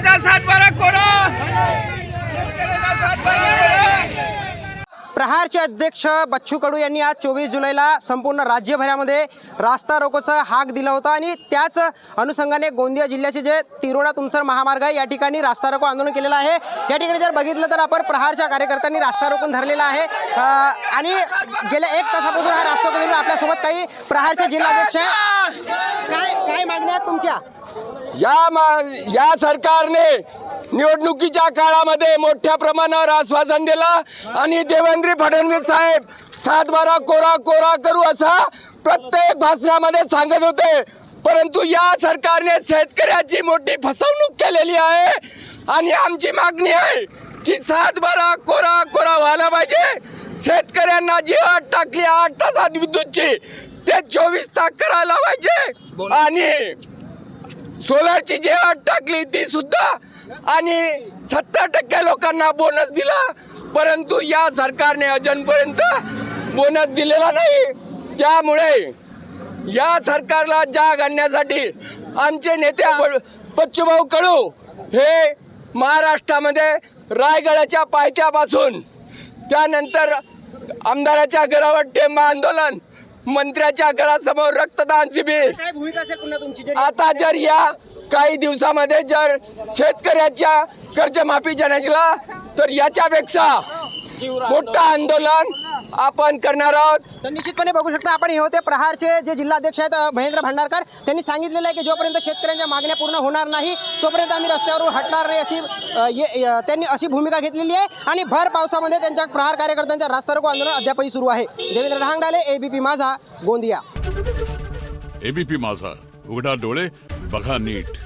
शेतकऱ्याचा 7/12 कोरा, शेतकऱ्याचा 7/12 कोरा। प्रहारचे अध्यक्ष बच्चू कडू यांनी आज 24 जुलैला संपूर्ण राज्यभरामध्ये रास्ता रोकोचा हाक दिला होता आणि त्याच अनुषंगाने गोंदिया जिल्ह्याचे जे तिरोडा तुमसर महामार्ग आहे या ठिकाणी रास्ता रोको आंदोलन केलेलं आहे। या ठिकाणी जर बघितलं तर आपण प्रहारच्या कार्यकर्त्यांनी रास्ता रोकून धरलेला आहे आणि गेल्या 1 तासापासून हा रास्ता रोको आपल्यासोबत काही प्रहारचे जिल्हाध्यक्ष आहेत। काय मागण्या आहेत तुमच्या? या सरकारने निवडणुकीच्या काळामध्ये मोठ्या प्रमाणावर आश्वासन दिलं आणि देवेंद्र फडणवीस साहेब 7/12 कोरा कोरा करू असा प्रत्येक भाषणामध्ये सांगत होते, परंतु या सरकारने शेतकऱ्याची मोठी फसवणूक केलेली आहे आणि आमची मागणी आहे की 7/12 कोरा कोरा व्हायला पाहिजे। शेतकऱ्यांना जी अट टाकली 8 तासात विद्युतची ते 24 तास करायला पाहिजे आणि सोलारची जी अट टाकली ती सुद्धा आणि 70% लोकांना बोनस दिला, परंतु या सरकारने अजूनपर्यंत बोनस दिलेला नाही। त्यामुळे या सरकारला जाग आणण्यासाठी आमचे नेते बच्चूभाऊ कडू हे महाराष्ट्रामध्ये रायगडाच्या पायथ्यापासून त्यानंतर आमदाराच्या घरावर टेंबा आंदोलन, मंत्र्याच्या घरासमोर रक्तदान शिबिर। काय भूमिका असेल पुन्हा तुमची? आता जर या काही दिवसामध्ये जर शेतकऱ्याच्या कर्जमाफी झाला तर याच्यापेक्षा मोठं आंदोलन आपण करणार आहोत। तर निश्चितपणे बघू शकता आपण हे होते प्रहारचे जे जिल्हाध्यक्ष आहेत महेंद्र भांडारकर। त्यांनी सांगितलेलं आहे की जोपर्यंत शेतकऱ्यांच्या मागण्या पूर्ण होणार नाही तोपर्यंत आम्ही रस्त्यावरून हटणार नाही अशी त्यांनी अशी भूमिका घेतलेली आहे आणि भर पावसामध्ये त्यांच्या प्रहार कार्यकर्त्यांच्या रास्ता रोको आंदोलन अद्यापही सुरू आहे। देवेंद्र ढांगडाले, एबीपी माझा, गोंदिया। एबीपी माझा, उघडा डोळे बघा नीट।